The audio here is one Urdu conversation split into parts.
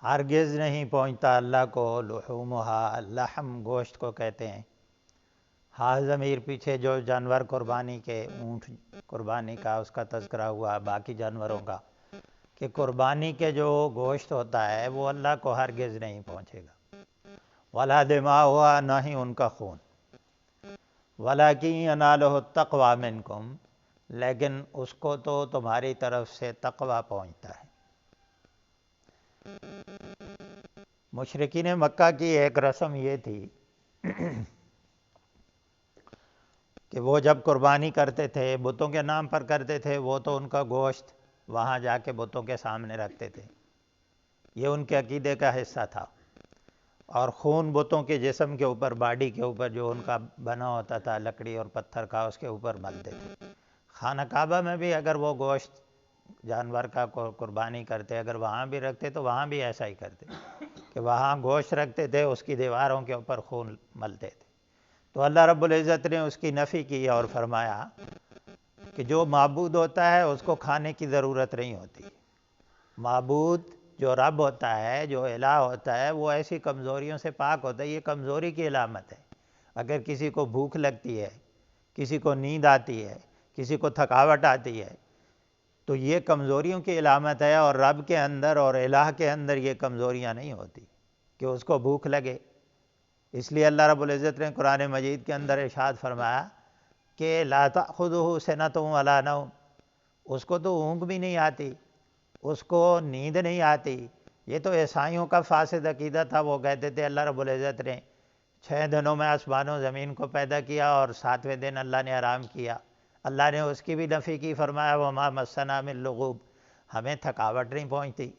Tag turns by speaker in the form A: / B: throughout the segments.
A: ہرگز نہیں پہنچتا اللہ کو لحومہا، لحم گوشت کو کہتے ہیں، ہاں ضمیر پیچھے جو جانور قربانی کے، اونٹ قربانی کا اس کا تذکرہ ہوا، باقی جانوروں کا، کہ قربانی کے جو گوشت ہوتا ہے وہ اللہ کو ہرگز نہیں پہنچے گا، ولا دماؤہا، نہ ہی ان کا خون، ولیکن ینالہ التقوی منکم، لیکن اس کو تو تمہاری طرف سے تقوی پہنچتا ہے۔ مشرکین مکہ کی ایک رسم یہ تھی کہ وہ جب قربانی کرتے تھے بتوں کے نام پر کرتے تھے، وہ تو ان کا گوشت وہاں جا کے بتوں کے سامنے رکھتے تھے، یہ ان کے عقیدے کا حصہ تھا، اور خون بتوں کے جسم کے اوپر، باڈی کے اوپر جو ان کا بنا ہوتا تھا لکڑی اور پتھر کا، اس کے اوپر ملتے تھے۔ خانہ کعبہ میں بھی اگر وہ گوشت جانور کا قربانی کرتے، اگر وہاں بھی رکھتے تو وہاں بھی ایسا ہی کرتے کہ وہاں گوشت رکھتے تھے، اس کی دیواروں کے اوپر خون ملتے تھے۔ تو اللہ رب العزت نے اس کی نفی کی اور فرمایا کہ جو معبود ہوتا ہے اس کو کھانے کی ضرورت نہیں ہوتی۔ معبود جو رب ہوتا ہے، جو الہ ہوتا ہے، وہ ایسی کمزوریوں سے پاک ہوتا ہے۔ یہ کمزوری کی علامت ہے۔ اگر کسی کو بھوک لگتی ہے، کسی کو نیند آتی ہے، کسی کو تھکاوٹ آتی ہے، تو یہ کمزوریوں کی علامت ہے، اور رب کے اندر اور الہ کے اندر یہ کمزوریاں نہیں ہوتی کہ اس کو بھوک لگے۔ اس لیے اللہ رب العزت نے قرآن مجید کے اندر ارشاد فرمایا کہ لا تأخذہ سنۃ ولا نوم، اس کو تو اونگ بھی نہیں آتی، اس کو نیند نہیں آتی۔ یہ تو عیسائیوں کا فاسد عقیدہ تھا، وہ کہتے تھے اللہ رب العزت نے 6 دنوں میں آسمان و زمین کو پیدا کیا اور 7ویں دن اللہ نے آرام کیا۔ اللہ نے اس کی بھی نفی کی، فرمایا وما مسنا من لغوب، ہمیں تھکاوٹ نہیں پہنچتی۔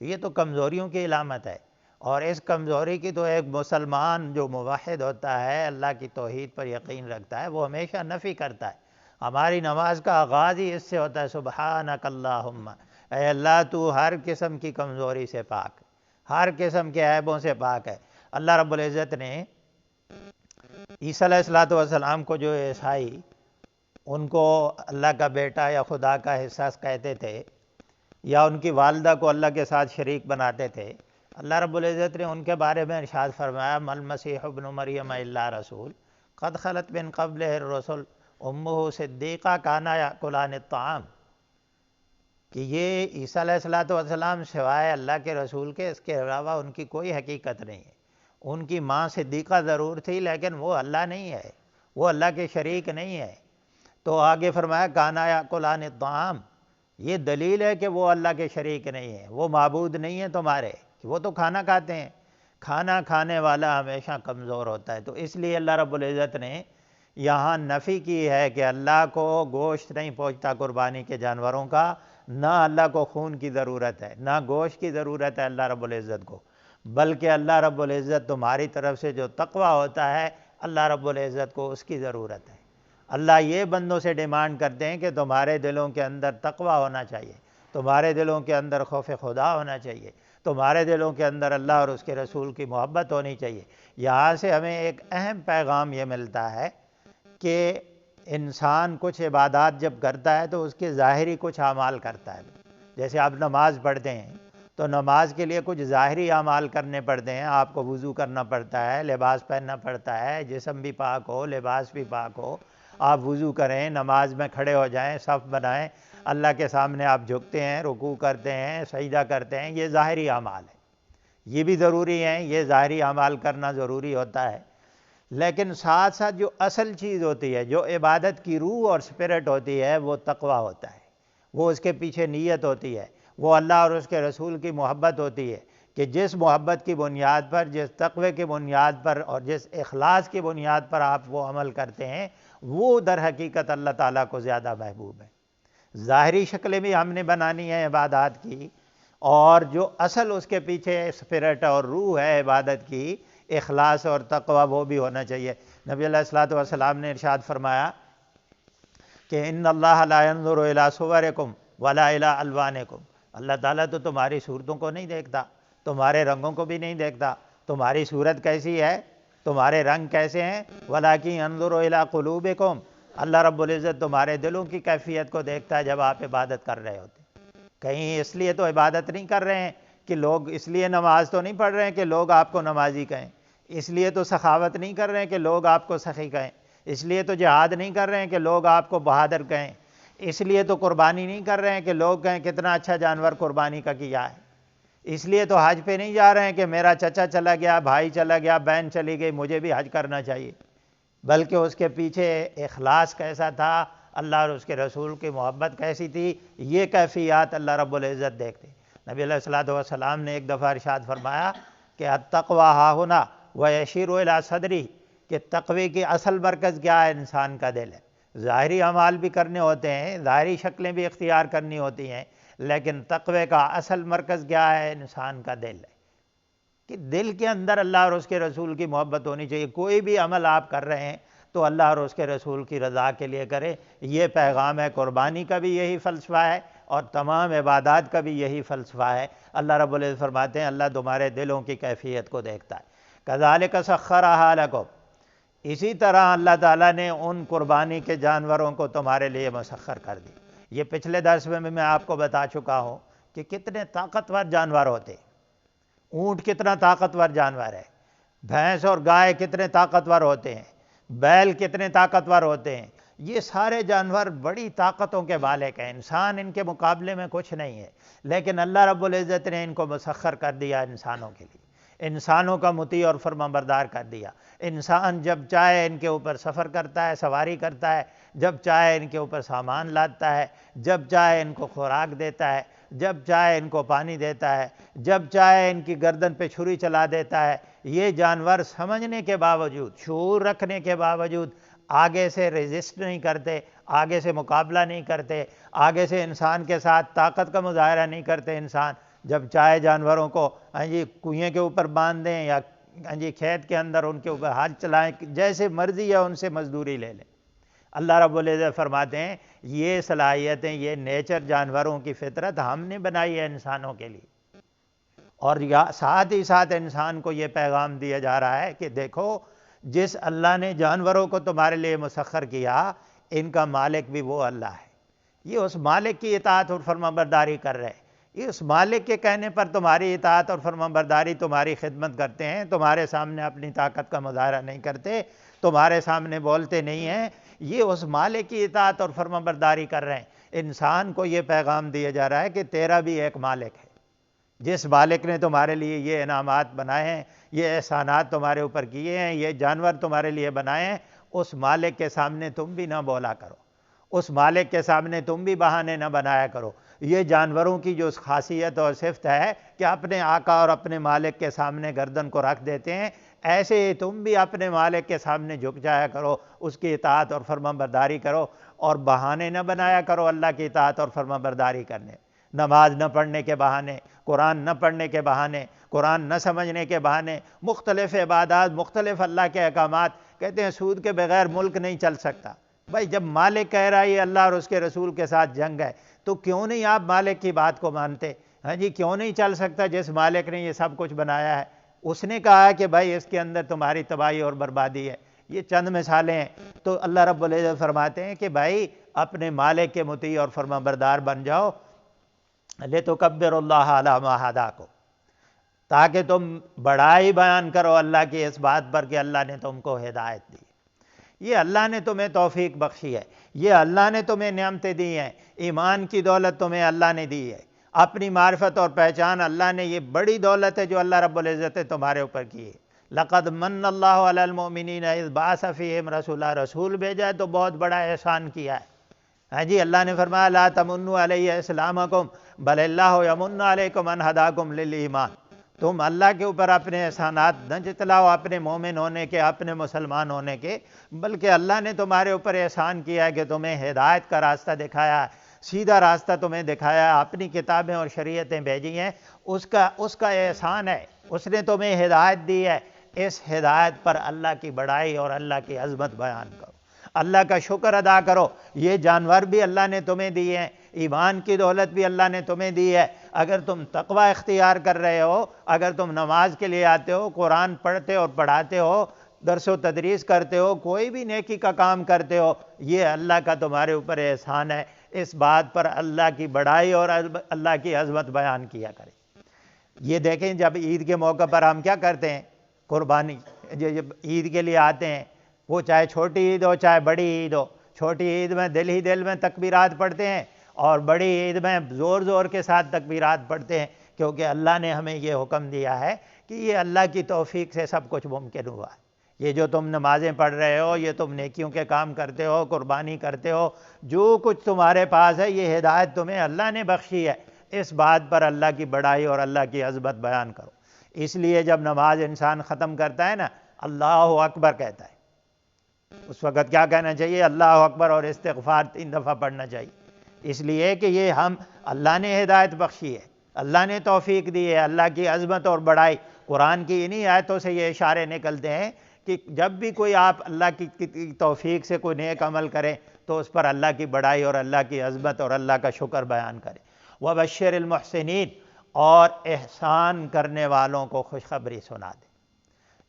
A: تو یہ تو کمزوریوں کی علامت ہے، اور اس کمزوری کی تو ایک مسلمان جو موحد ہوتا ہے، اللہ کی توحید پر یقین رکھتا ہے، وہ ہمیشہ نفی کرتا ہے۔ ہماری نماز کا آغاز ہی اس سے ہوتا ہے، سبحانک اللہم، اے اللہ تو ہر قسم کی کمزوری سے پاک، ہر قسم کے عیبوں سے پاک ہے۔ اللہ رب العزت نے عیسیٰ علیہ السلام کو، جو عیسائی ان کو اللہ کا بیٹا یا خدا کا حصہ کہتے تھے، یا ان کی والدہ کو اللہ کے ساتھ شریک بناتے تھے، اللہ رب العزت نے ان کے بارے میں ارشاد فرمایا مل مسیح ابن مریم الا رسول قد خلت من قبلہ الرسل امہ صدیقہ کانا یاکلان الطعام، کہ یہ عیسیٰ علیہ السلام سوائے اللہ کے رسول کے، اس کے علاوہ ان کی کوئی حقیقت نہیں ہے۔ ان کی ماں صدیقہ ضرور تھی، لیکن وہ اللہ نہیں ہے، وہ اللہ کے شریک نہیں ہے۔ تو آگے فرمایا کانا یاکلان الطعام، یہ دلیل ہے کہ وہ اللہ کے شریک نہیں ہے، وہ معبود نہیں ہے تمہارے، کہ وہ تو کھانا کھاتے ہیں۔ کھانا کھانے والا ہمیشہ کمزور ہوتا ہے، تو اس لیے اللہ رب العزت نے یہاں نفی کی ہے کہ اللہ کو گوشت نہیں پہنچتا قربانی کے جانوروں کا، نہ اللہ کو خون کی ضرورت ہے، نہ گوشت کی ضرورت ہے اللہ رب العزت کو، بلکہ اللہ رب العزت تمہاری طرف سے جو تقوی ہوتا ہے، اللہ رب العزت کو اس کی ضرورت ہے۔ اللہ یہ بندوں سے ڈیمانڈ کرتے ہیں کہ تمہارے دلوں کے اندر تقوی ہونا چاہیے، تمہارے دلوں کے اندر خوف خدا ہونا چاہیے، تمہارے دلوں کے اندر اللہ اور اس کے رسول کی محبت ہونی چاہیے۔ یہاں سے ہمیں ایک اہم پیغام یہ ملتا ہے کہ انسان کچھ عبادات جب کرتا ہے تو اس کے ظاہری کچھ اعمال کرتا ہے۔ جیسے آپ نماز پڑھتے ہیں تو نماز کے لیے کچھ ظاہری اعمال کرنے پڑتے ہیں، آپ کو وضو کرنا پڑتا ہے، لباس پہننا پڑتا ہے، جسم بھی پاک ہو، لباس بھی پاک ہو، آپ وضو کریں، نماز میں کھڑے ہو جائیں، صف بنائیں، اللہ کے سامنے آپ جھکتے ہیں، رکوع کرتے ہیں، سجدہ کرتے ہیں، یہ ظاہری اعمال ہیں، یہ بھی ضروری ہیں، یہ ظاہری اعمال کرنا ضروری ہوتا ہے۔ لیکن ساتھ ساتھ جو اصل چیز ہوتی ہے، جو عبادت کی روح اور سپرٹ ہوتی ہے، وہ تقوی ہوتا ہے، وہ اس کے پیچھے نیت ہوتی ہے، وہ اللہ اور اس کے رسول کی محبت ہوتی ہے، کہ جس محبت کی بنیاد پر، جس تقوی کی بنیاد پر اور جس اخلاص کی بنیاد پر آپ وہ عمل کرتے ہیں، وہ در حقیقت اللہ تعالیٰ کو زیادہ محبوب ہے۔ ظاہری شکلیں بھی ہم نے بنانی ہے عبادات کی، اور جو اصل اس کے پیچھے اسپرٹ اور روح ہے عبادت کی، اخلاص اور تقوی، وہ بھی ہونا چاہیے۔ نبی علیہ الصلوۃ والسلام نے ارشاد فرمایا کہ ان اللہ لا ينظر الی صورکم ولا الی الوانکم، اللہ تعالیٰ تو تمہاری صورتوں کو نہیں دیکھتا، تمہارے رنگوں کو بھی نہیں دیکھتا، تمہاری صورت کیسی ہے، تمہارے رنگ کیسے ہیں، ولاکن ينظر الی قلوبکم، اللہ رب العزت تمہارے دلوں کی کیفیت کو دیکھتا ہے جب آپ عبادت کر رہے ہوتے ہیں۔ کہیں اس لیے تو عبادت نہیں کر رہے ہیں کہ لوگ اس لیے نماز تو نہیں پڑھ رہے ہیں کہ لوگ آپ کو نمازی کہیں، اس لیے تو سخاوت نہیں کر رہے ہیں کہ لوگ آپ کو سخی کہیں، اس لیے تو جہاد نہیں کر رہے ہیں کہ لوگ آپ کو بہادر کہیں، اس لیے تو قربانی نہیں کر رہے ہیں کہ لوگ کہیں کتنا اچھا جانور قربانی کا کیا ہے، اس لیے تو حج پہ نہیں جا رہے ہیں کہ میرا چچا چلا گیا، بھائی چلا گیا، بہن چلی گئی، مجھے بھی حج کرنا چاہیے، بلکہ اس کے پیچھے اخلاص کیسا تھا، اللہ اور اس کے رسول کی محبت کیسی تھی، یہ کیفیات اللہ رب العزت دیکھتے۔ نبی علیہ الصلوۃ والسلام نے ایک دفعہ ارشاد فرمایا کہ التقویٰ ہاہنا ویشیر الی صدری، کہ تقوی کی اصل مرکز کیا ہے؟ انسان کا دل ہے۔ ظاہری اعمال بھی کرنے ہوتے ہیں، ظاہری شکلیں بھی اختیار کرنی ہوتی ہیں، لیکن تقوی کا اصل مرکز کیا ہے؟ انسان کا دل ہے، کہ دل کے اندر اللہ اور اس کے رسول کی محبت ہونی چاہیے۔ کوئی بھی عمل آپ کر رہے ہیں تو اللہ اور اس کے رسول کی رضا کے لیے کریں، یہ پیغام ہے۔ قربانی کا بھی یہی فلسفہ ہے اور تمام عبادات کا بھی یہی فلسفہ ہے۔ اللہ رب العزت فرماتے ہیں اللہ تمہارے دلوں کی کیفیت کو دیکھتا ہے۔ کذالک سخرھا لکم، اسی طرح اللہ تعالیٰ نے ان قربانی کے جانوروں کو تمہارے لیے مسخر کر دی۔ یہ پچھلے درس میں آپ کو بتا چکا ہوں کہ کتنے طاقتور جانور ہوتے ہیں۔ اونٹ کتنا طاقتور جانور ہے، بھینس اور گائے کتنے طاقتور ہوتے ہیں، بیل کتنے طاقتور ہوتے ہیں، یہ سارے جانور بڑی طاقتوں کے مالک ہیں، انسان ان کے مقابلے میں کچھ نہیں ہے، لیکن اللہ رب العزت نے ان کو مسخر کر دیا انسانوں کے لیے، انسانوں کا مطیع اور فرمانبردار کر دیا۔ انسان جب چاہے ان کے اوپر سفر کرتا ہے، سواری کرتا ہے، جب چاہے ان کے اوپر سامان لاتا ہے، جب چاہے ان کو خوراک دیتا ہے، جب چاہے ان کو پانی دیتا ہے، جب چاہے ان کی گردن پہ چھری چلا دیتا ہے۔ یہ جانور سمجھنے کے باوجود، شعور رکھنے کے باوجود آگے سے ریزسٹ نہیں کرتے، آگے سے مقابلہ نہیں کرتے، آگے سے انسان کے ساتھ طاقت کا مظاہرہ نہیں کرتے۔ انسان جب چاہے جانوروں کو کنویں کے اوپر باندھ دیں یا کھیت کے اندر ان کے اوپر ہاتھ چلائیں، جیسے مرضی ہے ان سے مزدوری لے لیں۔ اللہ رب العزت فرماتے ہیں یہ صلاحیتیں، یہ نیچر، جانوروں کی فطرت ہم نے بنائی ہے انسانوں کے لیے، اور ساتھ ہی ساتھ انسان کو یہ پیغام دیا جا رہا ہے کہ دیکھو جس اللہ نے جانوروں کو تمہارے لیے مسخر کیا، ان کا مالک بھی وہ اللہ ہے۔ یہ اس مالک کی اطاعت اور فرمانبرداری کر رہے ہیں، یہ اس مالک کے کہنے پر تمہاری اطاعت اور فرمانبرداری، تمہاری خدمت کرتے ہیں، تمہارے سامنے اپنی طاقت کا مظاہرہ نہیں کرتے، تمہارے سامنے بولتے نہیں ہیں، یہ اس مالک کی اطاعت اور فرمانبرداری کر رہے ہیں۔ انسان کو یہ پیغام دیا جا رہا ہے کہ تیرا بھی ایک مالک ہے، جس مالک نے تمہارے لیے یہ انعامات بنائے ہیں، یہ احسانات تمہارے اوپر کیے ہیں، یہ جانور تمہارے لیے بنائے ہیں، اس مالک کے سامنے تم بھی نہ بولا کرو، اس مالک کے سامنے تم بھی بہانے نہ بنایا کرو۔ یہ جانوروں کی جو خاصیت اور صفت ہے کہ اپنے آقا اور اپنے مالک کے سامنے گردن کو رکھ دیتے ہیں، ایسے ہی تم بھی اپنے مالک کے سامنے جھک جایا کرو، اس کی اطاعت اور فرمانبرداری کرو، اور بہانے نہ بنایا کرو اللہ کی اطاعت اور فرمانبرداری کرنے۔ نماز نہ پڑھنے کے بہانے، قرآن نہ پڑھنے کے بہانے، قرآن نہ سمجھنے کے بہانے، مختلف عبادات، مختلف اللہ کے احکامات۔ کہتے ہیں سود کے بغیر ملک نہیں چل سکتا۔ بھائی جب مالک کہہ رہا ہے یہ اللہ اور اس کے رسول کے ساتھ جنگ ہے، تو کیوں نہیں آپ مالک کی بات کو مانتے؟ کیوں نہیں چل سکتا جس مالک نے یہ سب کچھ بنایا ہے؟ اس نے کہا ہے کہ بھائی اس کے اندر تمہاری تباہی اور بربادی ہے۔ یہ چند مثالیں ہیں۔ تو اللہ رب العزت فرماتے ہیں کہ بھائی اپنے مالک کے مطیع اور فرمانبردار بن جاؤ، لِتُكَبِّرُوا اللَّهَ عَلَىٰ مَا هَدَاكُمْ، تاکہ تم بڑائی بیان کرو اللہ کی اس بات پر کہ اللہ نے تم کو ہدایت دی، یہ اللہ نے تمہیں توفیق بخشی ہے، یہ اللہ نے تمہیں نعمتیں دی ہیں، ایمان کی دولت تمہیں اللہ نے دی ہے، اپنی معرفت اور پہچان اللہ نے، یہ بڑی دولت ہے جو اللہ رب العزت نے تمہارے اوپر کی ہے۔ لَقَدْ مَنَّ اللَّهُ عَلَى الْمُؤْمِنِينَ إِذْ بَعَثَ فِيهِمْ رَسُولًا، رسول بھیجا ہے تو بہت بڑا احسان کیا ہے۔ اللہ نے فرمایا لا تمنوا علی اسلامکم بل اللہ یمن علیکم ان ہداکم للایمان، تم اللہ کے اوپر اپنے احسانات نہ جتلاؤ، اپنے مومن ہونے کے، اپنے مسلمان ہونے کے، بلکہ اللہ نے تمہارے اوپر احسان کیا ہے کہ تمہیں ہدایت کا راستہ دکھایا ہے، سیدھا راستہ تمہیں دکھایا ہے، اپنی کتابیں اور شریعتیں بھیجی ہیں، اس کا احسان ہے، اس نے تمہیں ہدایت دی ہے۔ اس ہدایت پر اللہ کی بڑائی اور اللہ کی عظمت بیان کرو، اللہ کا شکر ادا کرو۔ یہ جانور بھی اللہ نے تمہیں دیے ہیں، ایمان کی دولت بھی اللہ نے تمہیں دی ہے۔ اگر تم تقوی اختیار کر رہے ہو، اگر تم نماز کے لیے آتے ہو، قرآن پڑھتے اور پڑھاتے ہو، درس و تدریس کرتے ہو، کوئی بھی نیکی کا کام کرتے ہو، یہ اللہ کا تمہارے اوپر احسان ہے۔ اس بات پر اللہ کی بڑائی اور اللہ کی عظمت بیان کیا کرے۔ یہ دیکھیں جب عید کے موقع پر ہم کیا کرتے ہیں، قربانی جب عید کے لیے آتے ہیں، وہ چاہے چھوٹی عید ہو چاہے بڑی عید ہو، چھوٹی عید میں دل ہی دل میں تکبیرات پڑھتے ہیں اور بڑی عید میں زور زور کے ساتھ تکبیرات پڑھتے ہیں، کیونکہ اللہ نے ہمیں یہ حکم دیا ہے کہ یہ اللہ کی توفیق سے سب کچھ ممکن ہوا ہے۔ یہ جو تم نمازیں پڑھ رہے ہو، یہ تم نیکیوں کے کام کرتے ہو، قربانی کرتے ہو، جو کچھ تمہارے پاس ہے، یہ ہدایت تمہیں اللہ نے بخشی ہے، اس بات پر اللہ کی بڑائی اور اللہ کی عظمت بیان کرو۔ اس لیے جب نماز انسان ختم کرتا ہے نا، اللہ اکبر کہتا ہے، اس وقت کیا کہنا چاہیے؟ اللہ اکبر اور استغفار 3 دفعہ پڑھنا چاہیے، اس لیے کہ یہ اللہ نے ہدایت بخشی ہے، اللہ نے توفیق دی ہے، اللہ کی عظمت اور بڑائی۔ قرآن کی انہی آیتوں سے یہ اشارے نکلتے ہیں کہ جب بھی کوئی آپ اللہ کی توفیق سے کوئی نیک عمل کریں تو اس پر اللہ کی بڑائی اور اللہ کی عظمت اور اللہ کا شکر بیان کریں۔ وَبَشِّرِ الْمُحْسِنِينَ، اور احسان کرنے والوں کو خوشخبری سنا دیں۔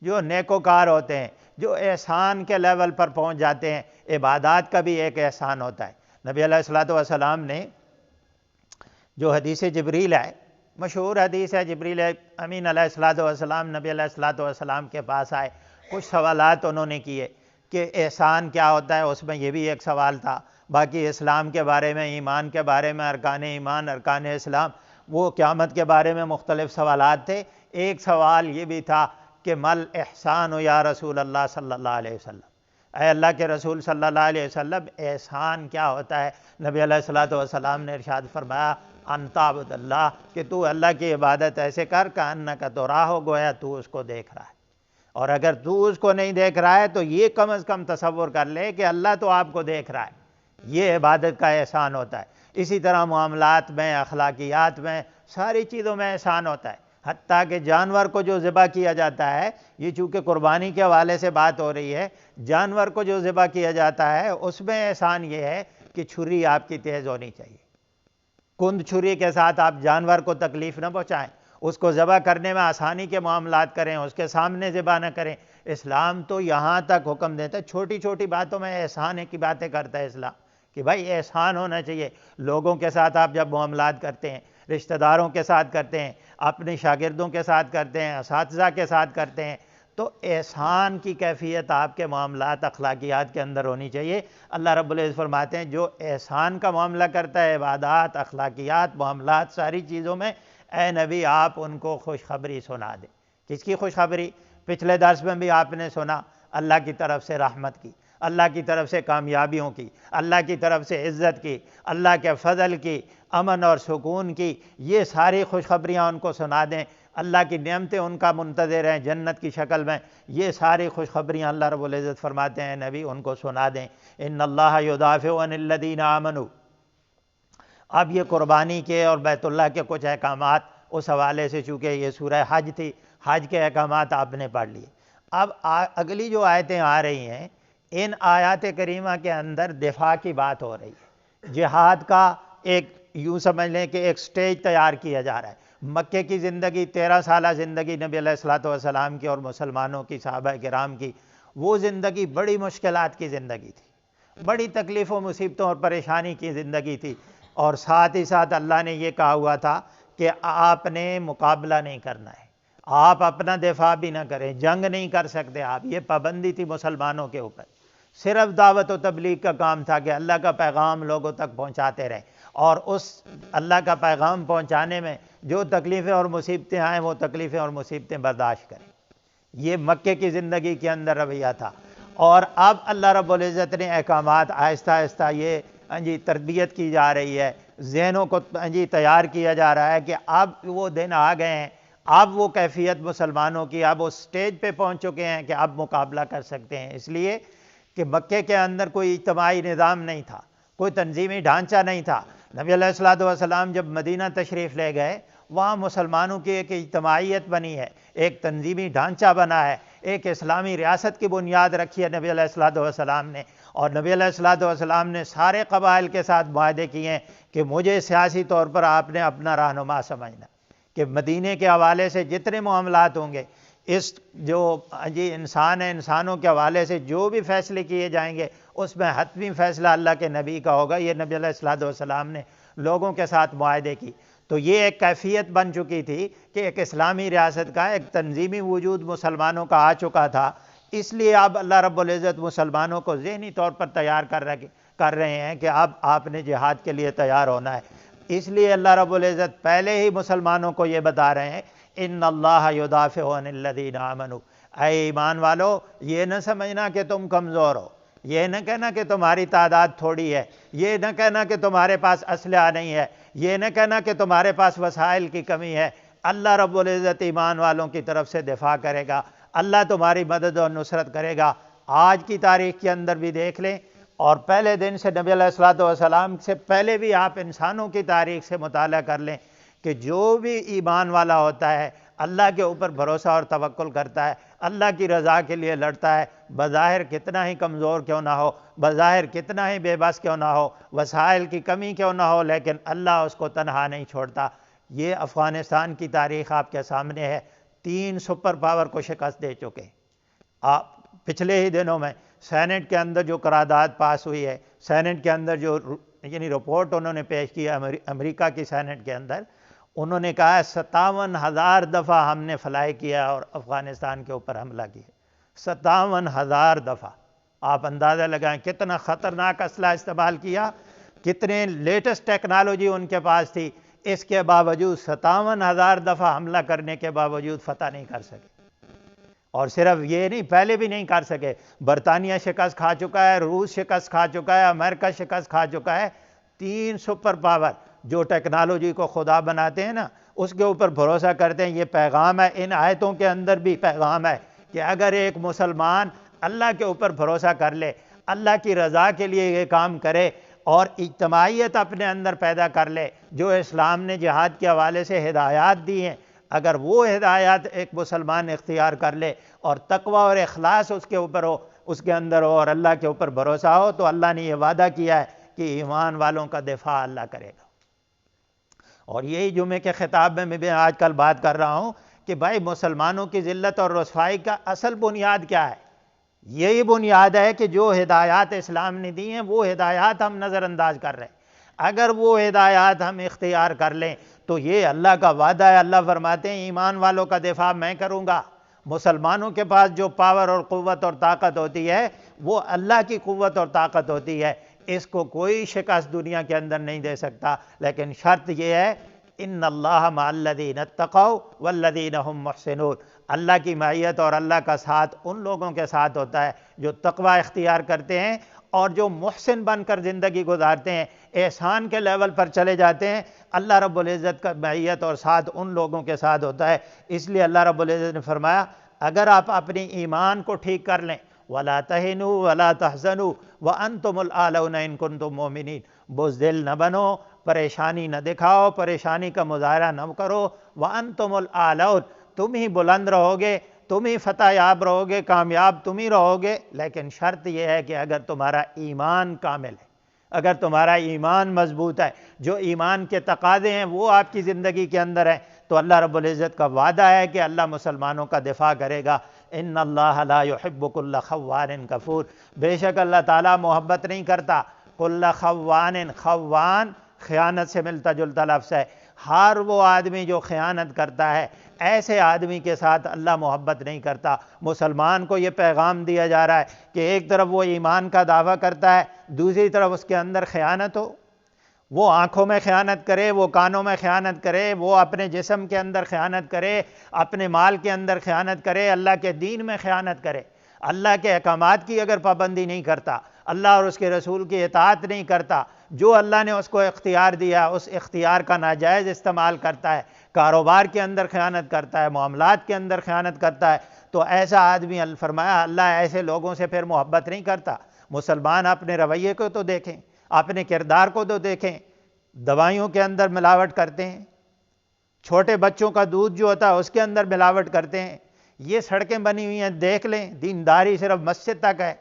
A: جو نیکوکار ہوتے ہیں، جو احسان کے لیول پر پہنچ جاتے ہیں، عبادات کا بھی ایک احسان ہوتا ہے۔ نبی علیہ السلام نے جو حدیث جبریل ہے، مشہور حدیث ہے، جبریل امین علیہ السلام نبی علیہ السلام کے پاس آئے، کچھ سوالات انہوں نے کیے کہ احسان کیا ہوتا ہے، اس میں یہ بھی ایک سوال تھا، باقی اسلام کے بارے میں، ایمان کے بارے میں، ارکان ایمان، ارکان اسلام، وہ قیامت کے بارے میں مختلف سوالات تھے۔ ایک سوال یہ بھی تھا کہ مل احسان یا رسول اللہ صلی اللہ علیہ وسلم، اے اللہ کے رسول صلی اللہ علیہ وسلم، احسان کیا ہوتا ہے؟ نبی علیہ السلام نے ارشاد فرمایا، ان تعبد اللہ، کہ تو اللہ کی عبادت ایسے کر کہ انک تراہ، ہو گویا تو اس کو دیکھ رہا ہے، اور اگر تو اس کو نہیں دیکھ رہا ہے تو یہ کم از کم تصور کر لے کہ اللہ تو آپ کو دیکھ رہا ہے۔ یہ عبادت کا احسان ہوتا ہے۔ اسی طرح معاملات میں، اخلاقیات میں، ساری چیزوں میں احسان ہوتا ہے، حتیٰ کہ جانور کو جو ذبح کیا جاتا ہے، یہ چونکہ قربانی کے حوالے سے بات ہو رہی ہے، جانور کو جو ذبح کیا جاتا ہے اس میں احسان یہ ہے کہ چھری آپ کی تیز ہونی چاہیے، کند چھری کے ساتھ آپ جانور کو تکلیف نہ پہنچائیں، اس کو ذبح کرنے میں آسانی کے معاملات کریں، اس کے سامنے ذبح نہ کریں۔ اسلام تو یہاں تک حکم دیتا ہے، چھوٹی چھوٹی باتوں میں احسان کی باتیں کرتا ہے اسلام، کہ بھائی احسان ہونا چاہیے۔ لوگوں کے ساتھ آپ جب معاملات کرتے ہیں، رشتہ داروں کے ساتھ کرتے ہیں، اپنے شاگردوں کے ساتھ کرتے ہیں، اساتذہ کے ساتھ کرتے ہیں، تو احسان کی کیفیت آپ کے معاملات، اخلاقیات کے اندر ہونی چاہیے۔ اللہ رب العزت فرماتے ہیں جو احسان کا معاملہ کرتا ہے، عبادات، اخلاقیات، معاملات، ساری چیزوں میں، اے نبی آپ ان کو خوشخبری سنا دیں۔ کس کی خوشخبری؟ پچھلے درس میں بھی آپ نے سنا، اللہ کی طرف سے رحمت کی، اللہ کی طرف سے کامیابیوں کی، اللہ کی طرف سے عزت کی، اللہ کے فضل کی، امن اور سکون کی، یہ ساری خوشخبریاں ان کو سنا دیں۔ اللہ کی نعمتیں ان کا منتظر ہیں جنت کی شکل میں، یہ ساری خوشخبریاں اللہ رب العزت فرماتے ہیں نبی ان کو سنا دیں۔ ان اللہ یدافع عن الذین آمنوا۔ اب یہ قربانی کے اور بیت اللہ کے کچھ احکامات، اس حوالے سے چونکہ یہ سورہ حج تھی، حج کے احکامات آپ نے پڑھ لیے۔ اب اگلی جو آیتیں آ رہی ہیں، ان آیات کریمہ کے اندر دفاع کی بات ہو رہی ہے، جہاد کا ایک یوں سمجھ لیں کہ ایک سٹیج تیار کیا جا رہا ہے۔ مکے کی زندگی، 13 سالہ زندگی نبی علیہ السلام کی اور مسلمانوں کی، صحابہ کرام کی، وہ زندگی بڑی مشکلات کی زندگی تھی، بڑی تکلیف و مصیبتوں اور پریشانی کی زندگی تھی، اور ساتھ ہی ساتھ اللہ نے یہ کہا ہوا تھا کہ آپ نے مقابلہ نہیں کرنا ہے، آپ اپنا دفاع بھی نہ کریں، جنگ نہیں کر سکتے آپ، یہ پابندی تھی مسلمانوں کے اوپر۔ صرف دعوت و تبلیغ کا کام تھا کہ اللہ کا پیغام لوگوں تک پہنچاتے رہیں، اور اس اللہ کا پیغام پہنچانے میں جو تکلیفیں اور مصیبتیں آئیں وہ تکلیفیں اور مصیبتیں برداشت کریں۔ یہ مکے کی زندگی کے اندر رویہ تھا، اور اب اللہ رب العزت نے احکامات آہستہ آہستہ یہ تربیت کی جا رہی ہے، ذہنوں کو تیار کیا جا رہا ہے کہ اب وہ دن آ گئے ہیں، اب وہ کیفیت مسلمانوں کی، اب وہ سٹیج پہ پہنچ چکے ہیں کہ اب مقابلہ کر سکتے ہیں۔ اس لیے کہ مکے کے اندر کوئی اجتماعی نظام نہیں تھا، کوئی تنظیمی ڈھانچہ نہیں تھا۔ نبی علیہ السلام جب مدینہ تشریف لے گئے، وہاں مسلمانوں کی ایک اجتماعیت بنی ہے، ایک تنظیمی ڈھانچہ بنا ہے، ایک اسلامی ریاست کی بنیاد رکھی ہے نبی علیہ السلام نے، اور نبی علیہ السلام نے سارے قبائل کے ساتھ معاہدے کیے ہیں کہ مجھے سیاسی طور پر آپ نے اپنا رہنما سمجھنا، کہ مدینے کے حوالے سے جتنے معاملات ہوں گے، اس جو انسان ہے، انسانوں کے حوالے سے جو بھی فیصلے کیے جائیں گے، اس میں حتمی فیصلہ اللہ کے نبی کا ہوگا۔ یہ نبی علیہ السلام نے لوگوں کے ساتھ معاہدے کی۔ تو یہ ایک کیفیت بن چکی تھی کہ ایک اسلامی ریاست کا ایک تنظیمی وجود مسلمانوں کا آ چکا تھا، اس لیے اب اللہ رب العزت مسلمانوں کو ذہنی طور پر تیار کر رہے ہیں کہ اب آپ نے جہاد کے لیے تیار ہونا ہے۔ اس لیے اللہ رب العزت پہلے ہی مسلمانوں کو یہ بتا رہے ہیں ان اللہ یدافع عن الذین آمنوا، اے ایمان والو یہ نہ سمجھنا کہ تم کمزور ہو، یہ نہ کہنا کہ تمہاری تعداد تھوڑی ہے، یہ نہ کہنا کہ تمہارے پاس اسلحہ نہیں ہے، یہ نہ کہنا کہ تمہارے پاس وسائل کی کمی ہے۔ اللہ رب العزت ایمان والوں کی طرف سے دفاع کرے گا، اللہ تمہاری مدد اور نصرت کرے گا۔ آج کی تاریخ کے اندر بھی دیکھ لیں، اور پہلے دن سے نبی علیہ الصلوۃ والسلام سے پہلے بھی آپ انسانوں کی تاریخ سے مطالعہ کر لیں کہ جو بھی ایمان والا ہوتا ہے، اللہ کے اوپر بھروسہ اور توکل کرتا ہے، اللہ کی رضا کے لیے لڑتا ہے، بظاہر کتنا ہی کمزور کیوں نہ ہو، بظاہر کتنا ہی بے بس کیوں نہ ہو، وسائل کی کمی کیوں نہ ہو، لیکن اللہ اس کو تنہا نہیں چھوڑتا۔ یہ افغانستان کی تاریخ آپ کے سامنے ہے، 3 سپر پاور کو شکست دے چکے۔ پچھلے ہی دنوں میں سینٹ کے اندر جو قرارداد پاس ہوئی ہے، سینٹ کے اندر جو یعنی رپورٹ انہوں نے پیش کی امریکہ کی سینٹ کے اندر، انہوں نے کہا 57,000 دفعہ ہم نے فلائی کیا اور افغانستان کے اوپر حملہ کیا۔ 57,000 دفعہ، آپ اندازہ لگائیں کتنا خطرناک اسلحہ استعمال کیا، کتنے لیٹسٹ ٹیکنالوجی ان کے پاس تھی، اس کے باوجود 57,000 دفعہ حملہ کرنے کے باوجود فتح نہیں کر سکے۔ اور صرف یہ نہیں، پہلے بھی نہیں کر سکے، برطانیہ شکست کھا چکا ہے، روس شکست کھا چکا ہے، امریکہ شکست کھا چکا ہے۔ 3 سپر پاور جو ٹیکنالوجی کو خدا بناتے ہیں نا، اس کے اوپر بھروسہ کرتے ہیں۔ یہ پیغام ہے، ان آیتوں کے اندر بھی پیغام ہے کہ اگر ایک مسلمان اللہ کے اوپر بھروسہ کر لے، اللہ کی رضا کے لیے یہ کام کرے اور اجتماعیت اپنے اندر پیدا کر لے، جو اسلام نے جہاد کے حوالے سے ہدایات دی ہیں، اگر وہ ہدایات ایک مسلمان اختیار کر لے اور تقوی اور اخلاص اس کے اوپر ہو، اس کے اندر ہو، اور اللہ کے اوپر بھروسہ ہو، تو اللہ نے یہ وعدہ کیا ہے کہ ایمان والوں کا دفاع اللہ کرے گا۔ اور یہی جمعے کے خطاب میں بھی آج کل بات کر رہا ہوں کہ بھائی مسلمانوں کی ذلت اور رسوائی کا اصل بنیاد کیا ہے؟ یہی بنیاد ہے کہ جو ہدایات اسلام نے دی ہیں وہ ہدایات ہم نظر انداز کر رہے ہیں۔ اگر وہ ہدایات ہم اختیار کر لیں تو یہ اللہ کا وعدہ ہے، اللہ فرماتے ہیں ایمان والوں کا دفاع میں کروں گا۔ مسلمانوں کے پاس جو پاور اور قوت اور طاقت ہوتی ہے وہ اللہ کی قوت اور طاقت ہوتی ہے، اس کو کوئی شکست دنیا کے اندر نہیں دے سکتا، لیکن شرط یہ ہے ان اللہ مع الذین اتقوا والذین هم محسنون، اللہ کی معیت اور اللہ کا ساتھ ان لوگوں کے ساتھ ہوتا ہے جو تقوی اختیار کرتے ہیں اور جو محسن بن کر زندگی گزارتے ہیں، احسان کے لیول پر چلے جاتے ہیں۔ اللہ رب العزت کا معیت اور ساتھ ان لوگوں کے ساتھ ہوتا ہے۔ اس لیے اللہ رب العزت نے فرمایا اگر آپ اپنی ایمان کو ٹھیک کر لیں، وَلَا تَهِنُوا وَلَا تَحْزَنُوا وَأَنْتُمُ الْأَعْلَوْنَ إِن كُنتُم مُؤْمِنِينَ، بزدل نہ بنو، پریشانی نہ دکھاؤ، پریشانی کا مظاہرہ نہ کرو، وَأَنْتُمُ الْأَعْلَوْنَ، تم ہی بلند رہو گے، تم ہی فتح یاب رہو گے، کامیاب تم ہی رہو گے، لیکن شرط یہ ہے کہ اگر تمہارا ایمان کامل ہے، اگر تمہارا ایمان مضبوط ہے، جو ایمان کے تقاضے ہیں وہ آپ کی زندگی کے اندر ہیں، تو اللہ رب العزت کا وعدہ ہے کہ اللہ مسلمانوں کا دفاع کرے گا۔ ان اللہ لا يحب كل خوان کفور، بے شک اللہ تعالیٰ محبت نہیں کرتا کل خوان، خوان خیانت سے ملتا جلتا لفظ ہے، ہر وہ آدمی جو خیانت کرتا ہے، ایسے آدمی کے ساتھ اللہ محبت نہیں کرتا۔ مسلمان کو یہ پیغام دیا جا رہا ہے کہ ایک طرف وہ ایمان کا دعویٰ کرتا ہے، دوسری طرف اس کے اندر خیانت ہو، وہ آنکھوں میں خیانت کرے، وہ کانوں میں خیانت کرے، وہ اپنے جسم کے اندر خیانت کرے، اپنے مال کے اندر خیانت کرے، اللہ کے دین میں خیانت کرے، اللہ کے احکامات کی اگر پابندی نہیں کرتا، اللہ اور اس کے رسول کی اطاعت نہیں کرتا، جو اللہ نے اس کو اختیار دیا اس اختیار کا ناجائز استعمال کرتا ہے، کاروبار کے اندر خیانت کرتا ہے، معاملات کے اندر خیانت کرتا ہے، تو ایسا آدمی فرمایا اللہ ایسے لوگوں سے پھر محبت نہیں کرتا۔ مسلمان اپنے رویے کو تو دیکھیں، اپنے کردار کو تو دیکھیں، دوائیوں کے اندر ملاوٹ کرتے ہیں، چھوٹے بچوں کا دودھ جو ہوتا ہے اس کے اندر ملاوٹ کرتے ہیں، یہ سڑکیں بنی ہوئی ہیں دیکھ لیں، دینداری صرف مسجد تک ہے،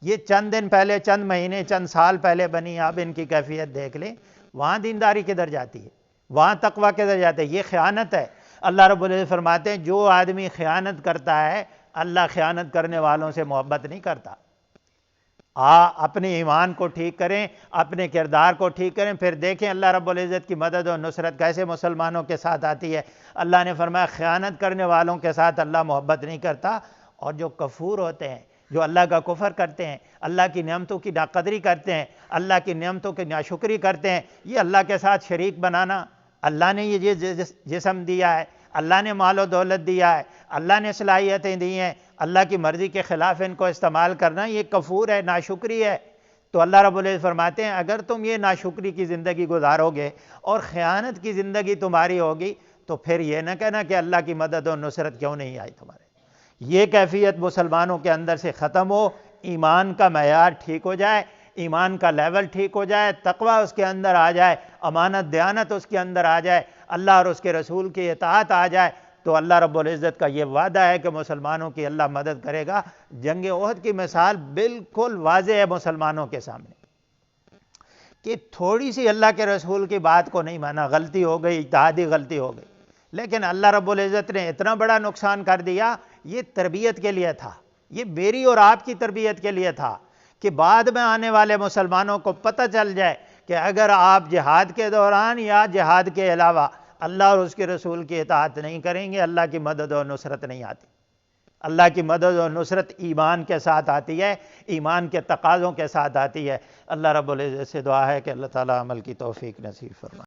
A: یہ چند دن پہلے، چند مہینے، چند سال پہلے بنی، اب ان کی کیفیت دیکھ لیں، وہاں دینداری کدھر جاتی ہے، وہاں تقویٰ کدھر جاتا ہے؟ یہ خیانت ہے۔ اللہ رب العزت فرماتے ہیں جو آدمی خیانت کرتا ہے اللہ خیانت کرنے والوں سے محبت نہیں کرتا۔ اپنے ایمان کو ٹھیک کریں، اپنے کردار کو ٹھیک کریں، پھر دیکھیں اللہ رب العزت کی مدد و نصرت کیسے مسلمانوں کے ساتھ آتی ہے۔ اللہ نے فرمایا خیانت کرنے والوں کے ساتھ اللہ محبت نہیں کرتا، اور جو کفور ہوتے ہیں، جو اللہ کا کفر کرتے ہیں، اللہ کی نعمتوں کی ناقدری کرتے ہیں، اللہ کی نعمتوں کی ناشکری کرتے ہیں، یہ اللہ کے ساتھ شریک بنانا۔ اللہ نے یہ جسم دیا ہے، اللہ نے مال و دولت دیا ہے، اللہ نے صلاحیتیں دی ہیں، اللہ کی مرضی کے خلاف ان کو استعمال کرنا یہ کفور ہے، ناشکری ہے۔ تو اللہ رب العزت فرماتے ہیں اگر تم یہ ناشکری کی زندگی گزارو گے اور خیانت کی زندگی تمہاری ہوگی تو پھر یہ نہ کہنا کہ اللہ کی مدد و نصرت کیوں نہیں آئی تمہارے۔ یہ کیفیت مسلمانوں کے اندر سے ختم ہو، ایمان کا معیار ٹھیک ہو جائے، ایمان کا لیول ٹھیک ہو جائے، تقوی اس کے اندر آ جائے، امانت دیانت اس کے اندر آ جائے، اللہ اور اس کے رسول کی اطاعت آ جائے، تو اللہ رب العزت کا یہ وعدہ ہے کہ مسلمانوں کی اللہ مدد کرے گا۔ جنگ احد کی مثال بالکل واضح ہے مسلمانوں کے سامنے کہ تھوڑی سی اللہ کے رسول کی بات کو نہیں مانا، غلطی ہو گئی، اجتہادی غلطی ہو گئی، لیکن اللہ رب العزت نے اتنا بڑا نقصان کر دیا۔ یہ تربیت کے لیے تھا، یہ میری اور آپ کی تربیت کے لیے تھا کہ بعد میں آنے والے مسلمانوں کو پتہ چل جائے کہ اگر آپ جہاد کے دوران یا جہاد کے علاوہ اللہ اور اس کے رسول کی اطاعت نہیں کریں گے، اللہ کی مدد و نصرت نہیں آتی۔ اللہ کی مدد و نصرت ایمان کے ساتھ آتی ہے، ایمان کے تقاضوں کے ساتھ آتی ہے۔ اللہ رب العزت سے دعا ہے کہ اللہ تعالیٰ عمل کی توفیق نصیب فرمائے۔